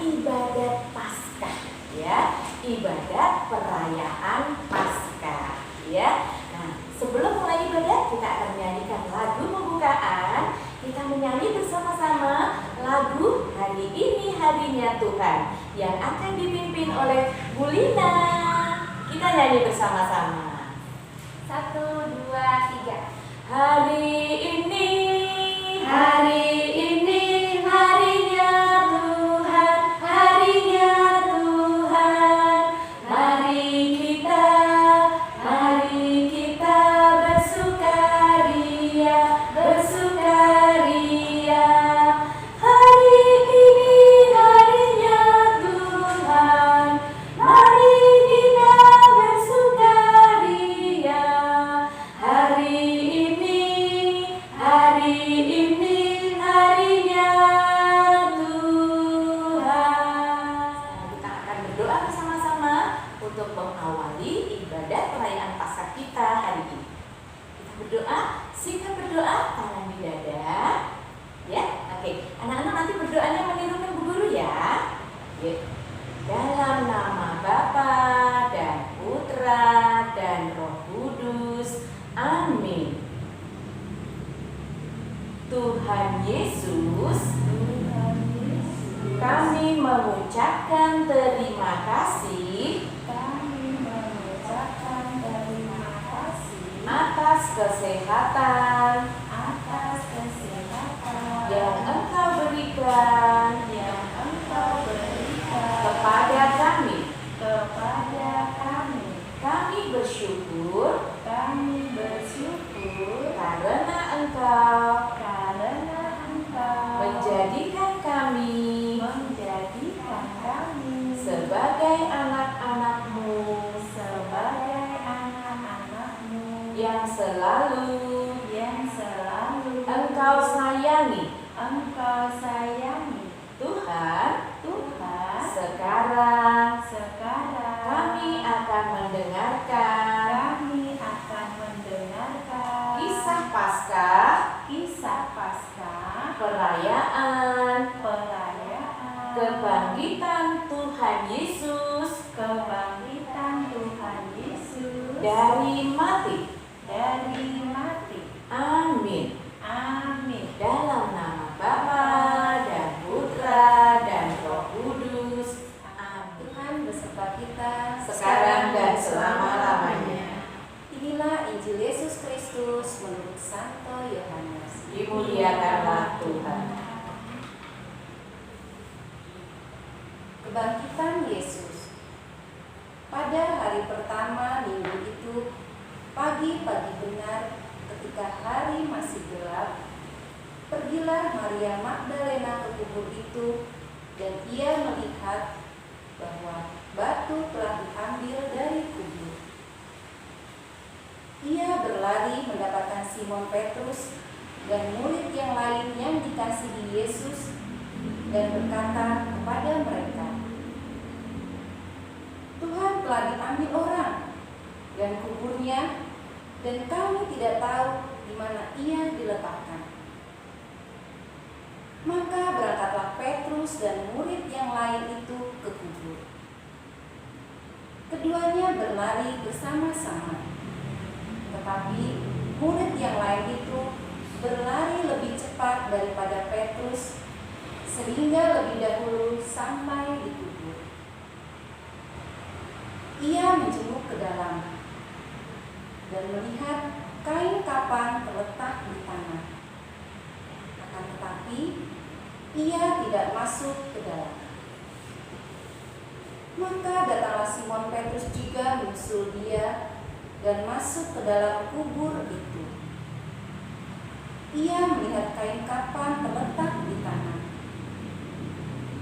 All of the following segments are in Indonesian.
ibadat Paskah, ya, ibadat perayaan Paskah, ya. Nah, sebelum mulai ibadat kita akan menyanyikan lagu pembukaan. Kita menyanyi bersama-sama lagu Hari Ini Harinya Tuhan yang akan dipimpin oleh Bu Lina. Kita nyanyi bersama-sama. 1, 2, 3. Hari ini harinya Tuhan, harinya Tuhan. Mari kita bersukaria. Hari ini harinya Tuhan, mari kita bersukaria. Hari ini harinya Tuhan. Kita akan berdoa bersama-sama untuk mengawali ibadat perayaan Paskah kita hari ini. Kita berdoa, singkat berdoa, tangan di dada. Ya, oke. Anak-anak nanti berdoanya menirukan Bu Guru ya. Ya. Dalam nama Bapa dan Putra dan Roh Kudus. Amin. Tuhan Yesus, kami mengucapkan terima kasih atas kesehatan yang Engkau berikan kepada kami. Kami bersyukur karena Engkau menjadikan kami sebagai anak-anak-Mu yang selalu Engkau sayangi. Tuhan, sekarang kami akan mendengarkan kisah Paskah, perayaan kebangkitan Tuhan Yesus dari mati. Amin. Dalam nama Bapa dan Putra dan Roh Kudus. Amin. Tuhan beserta kita sekarang dan selama-lamanya. Inilah Injil Yesus Kristus menurut Santo Yohanes. Dimuliakanlah Tuhan. Kebangkitan Yesus. Pada hari pertama minggu itu, pagi-pagi benar, ketika hari masih gelap, pergilah Maria Magdalena ke kubur itu, dan ia melihat bahwa batu telah diambil dari kubur. Ia berlari mendapatkan Simon Petrus dan murid yang lain yang dikasihi Yesus, dan berkata kepada mereka, "Tuhan telah diambil orang, dan kuburnya, dan kami tidak tahu di mana ia diletakkan." Maka berangkatlah Petrus dan murid yang lain itu ke kubur. Keduanya berlari bersama-sama, tetapi murid yang lain itu berlari lebih cepat daripada Petrus, sehingga lebih dahulu sampai di kubur. Ia menjenguk ke dalam dan melihat kain kapan terletak di tanah. Akan tetapi ia tidak masuk ke dalam. Maka datanglah Simon Petrus juga menyusul dia dan masuk ke dalam kubur itu. Ia melihat kain kapan terletak di tanah,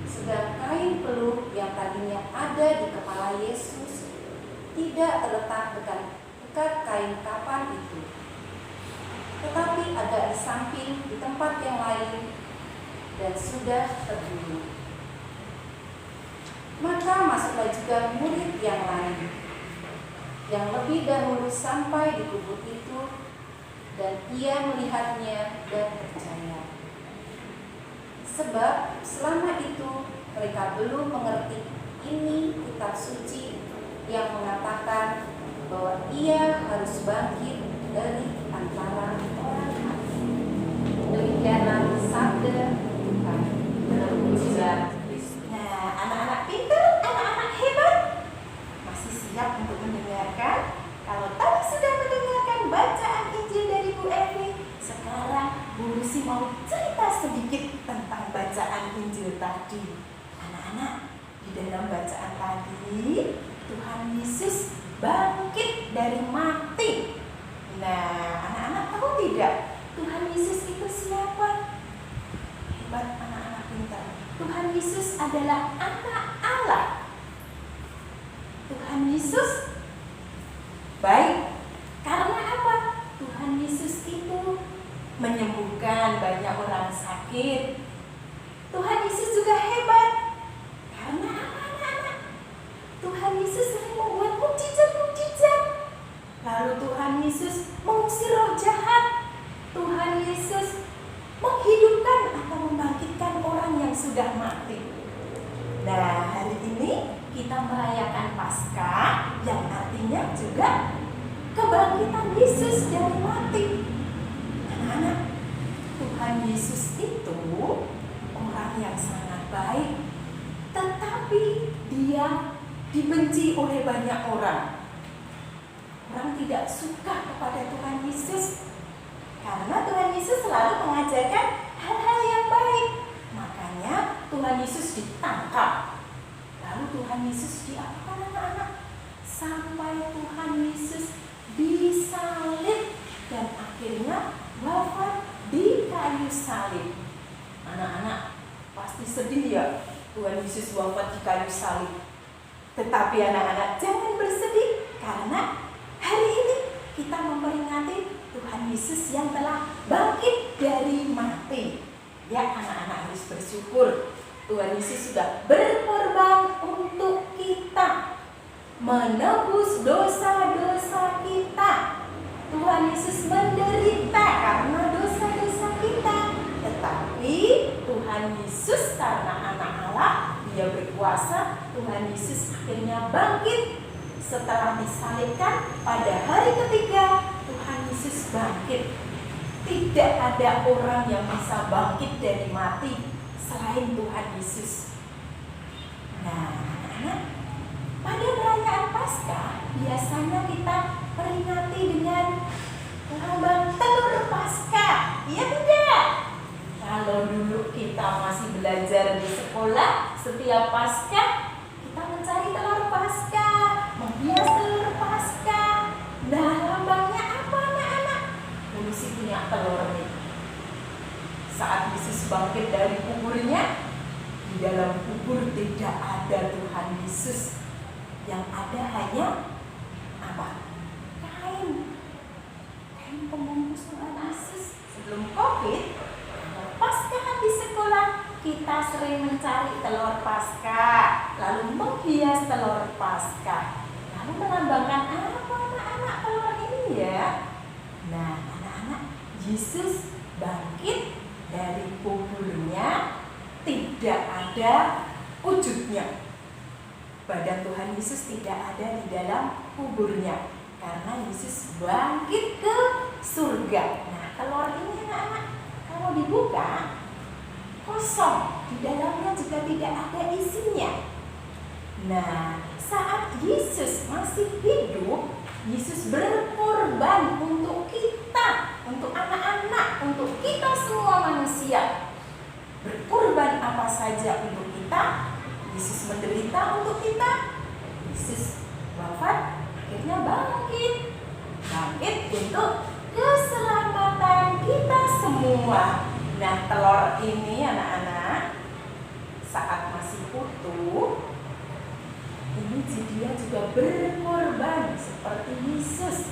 sedang kain peluh yang tadinya ada di kepala Yesus tidak terletak dekat kain kapan itu, tetapi agak di samping di tempat yang lain dan sudah terbunuh. Maka masuklah juga murid yang lain, yang lebih dahulu sampai di kubur itu, dan ia melihatnya dan percaya. Sebab selama itu mereka belum mengerti ini kitab suci yang mengatakan bahwa ia harus bangkit dari antara orang mati. Demikianlah sabda Tuhan. Terpujilah Kristus. Nah, anak-anak pintar, anak-anak hebat, masih siap untuk mendengarkan? Kalau tadi sudah mendengarkan bacaan Injil dari Bu Evi, sekarang Bu Lucy mau cerita sedikit tentang bacaan Injil tadi. Anak-anak, di dalam bacaan tadi, Tuhan Yesus bangkit dari mati. Nah, anak-anak tahu tidak? Tuhan Yesus itu siapa? Hebat anak-anak pintar. Tuhan Yesus adalah anak Allah. Tuhan Yesus baik. Karena apa? Tuhan Yesus itu menyembuhkan banyak orang sakit. Tuhan Yesus juga hebat. Karena apa anak-anak? Tuhan Yesus sering membuat mukjizat-mukjizat. Lalu Tuhan Yesus mengusir roh jahat. Tuhan Yesus menghidupkan atau membangkitkan orang yang sudah mati. Nah, hari ini kita merayakan Paskah yang artinya juga kebangkitan Yesus dari mati. Anak-anak, Tuhan Yesus itu orang yang sangat baik, tetapi dia dibenci oleh banyak orang. Orang tidak suka kepada Tuhan Yesus karena Tuhan Yesus selalu mengajarkan hal-hal yang baik. Makanya Tuhan Yesus ditangkap. Lalu Tuhan Yesus diapakan anak-anak? Sampai Tuhan Yesus disalib dan akhirnya wafat di kayu salib. Anak-anak pasti sedih ya Tuhan Yesus wafat di kayu salib. Tetapi anak-anak jangan bersedih karena hari ini kita memperingati Tuhan Yesus yang telah bangkit dari mati. Ya, anak-anak harus bersyukur. Tuhan Yesus sudah berkorban untuk kita, menebus dosa-dosa kita. Tuhan Yesus menderita karena dosa-dosa kita. Tetapi Tuhan Yesus karena anak Allah, dia berkuasa. Tuhan Yesus akhirnya bangkit setelah disalibkan pada hari ketiga. Tuhan Yesus bangkit. Tidak ada orang yang bisa bangkit dari mati selain Tuhan Yesus. Nah, anak-anak, pada perayaan Paskah biasanya kita peringati dengan lambang telur Paskah. Iya tidak? Kalau dulu kita masih belajar di sekolah, setiap Paskah kita mencari telur Paskah, menghias telur Paskah. Nah, lambangnya apa anak-anak? Lucy punya telur nih. Saat Yesus bangkit dari kuburnya, di dalam kubur tidak ada Tuhan Yesus. Yang ada hanya apa? Kain pembungkus Tuhan Yesus. Sebelum COVID, Paskah di sekolah, kita sering mencari telur Paskah, lalu menghias telur Paskah, lalu melambangkan apa anak-anak telur ini ya? Nah, anak-anak, Yesus bangkit dari kuburnya, tidak ada wujudnya. Badan Tuhan Yesus tidak ada di dalam kuburnya karena Yesus bangkit ke surga. Nah, telur ini anak-anak kalau dibuka kosong, di dalamnya juga tidak ada isinya. Nah, saat Yesus masih hidup, Yesus berkorban untuk kita, untuk anak-anak, untuk kita semua manusia. Berkorban apa saja untuk kita? Yesus menderita untuk kita. Yesus wafat, akhirnya bangkit. Bangkit untuk keselamatan kita semua. Nah, telur ini anak-anak saat masih utuh, ini dia juga berkorban seperti Yesus.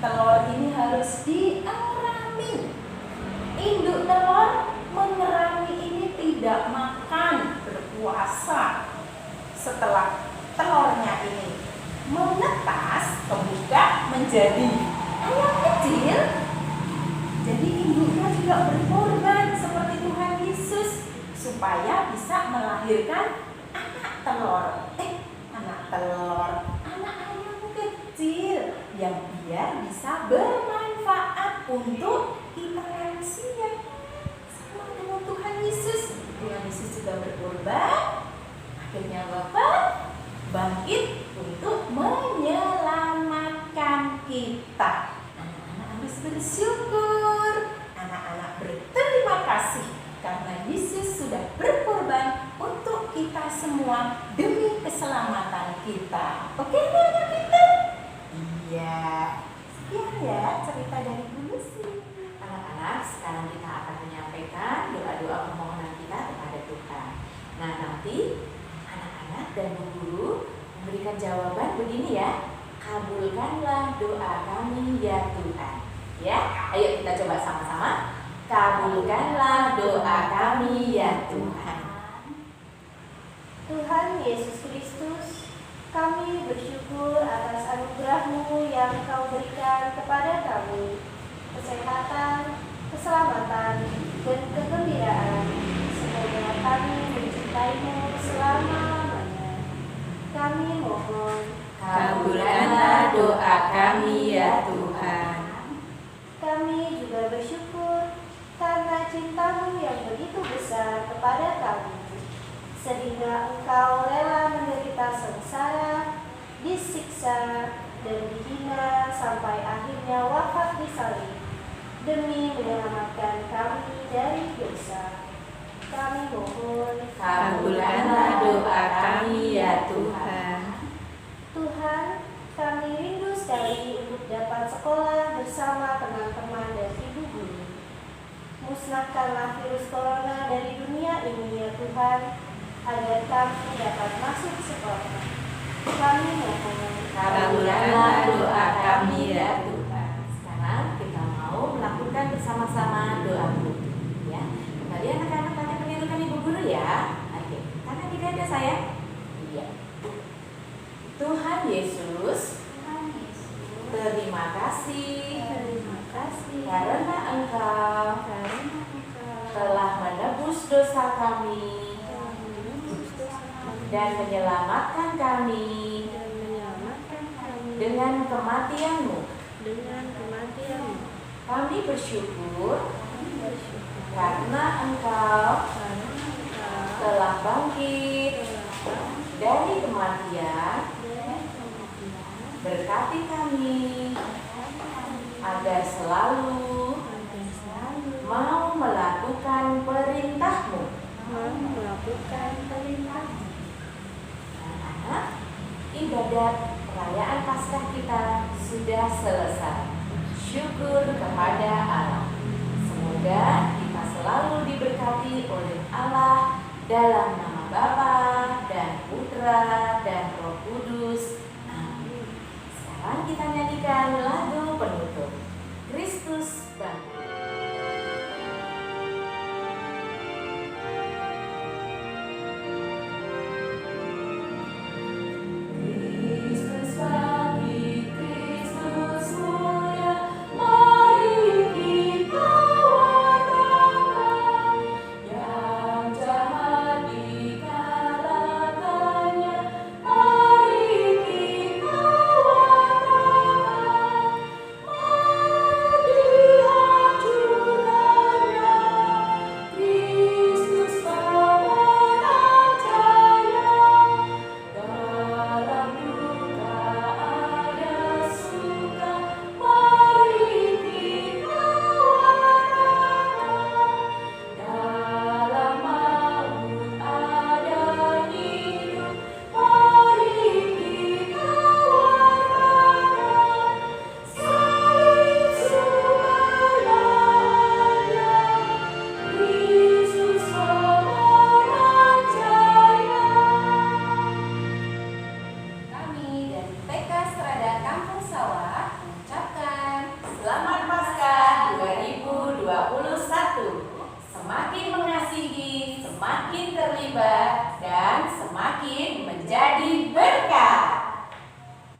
Telur ini harus diengerami. Induk telur mengerami ini tidak makan, berpuasa. Setelah telurnya ini menetas, kebuka menjadi ayam kecil, jadi induknya juga berkorban seperti Tuhan Yesus supaya bisa bisa melahirkan anak telur. Anak ayam kecil yang biar bisa bermanfaat untuk kita manusia. Sama dengan Tuhan Yesus. Tuhan Yesus juga berkorban, akhirnya wafat, bangkit untuk menyelamatkan kita. Anak-anak harus bersyukur, anak-anak berterima kasih karena Yesus sudah berkorban untuk kita semua demi keselamatan kita. Oke, anak pintar? Iya. Sekian ya cerita dari Bu Lucy. Anak-anak, sekarang kita akan menyampaikan doa-doa permohonan kita kepada Tuhan. Nah, nanti anak-anak dan Bu Guru memberikan jawaban begini ya. Kabulkanlah doa kami ya Tuhan. Ya, ayo kita coba sama-sama. Kabulkanlah doa kami ya Tuhan. Tuhan Yesus Kristus, kami bersyukur atas anugerah-Mu yang Kau berikan kepada kami, kesehatan, keselamatan, dan kegembiraan. Semoga kami mencintai-Mu selama-lamanya. Kami mohon, Kabulkanlah doa kami ya Tuhan. kami juga bersyukur karena cinta-Mu yang begitu besar kepada kami, sehingga Engkau rela menderita sengsara, disiksa, dan dihina sampai akhirnya wafat di salib demi menyelamatkan kami dari dosa. Kami mohon, Kabulkanlah doa kami ya Tuhan. Tuhan, kami rindu sekali untuk dapat sekolah bersama teman-teman dan ibu guru. Musnahkanlah virus corona dari dunia ini ya Tuhan, agar kami dapat masuk sekolah. Kami mohon, Kabulkanlah doa kami ya Tuhan. Sekarang kita mau melakukan bersama-sama doa buku. Ya, kembali anak-anak nanti menirukan ibu guru ya. Oke, tangan di dada saya. Iya. Tuhan Yesus, terima kasih karena Engkau telah menebus dosa kami dan menyelamatkan kami dengan kematian-Mu. Kami bersyukur karena Engkau telah bangkit dari kematian. Berkati kami agar selalu mau melakukan perintah-Mu. Anak-anak, ibadat perayaan Paskah kita sudah selesai. Syukur kepada Allah. Semoga kita selalu diberkati oleh Allah dalam nama Bapa dan Putra dan Roh Kudus. Amin. Sekarang kita nyanyikan lagu penutup. Kristus bangkit.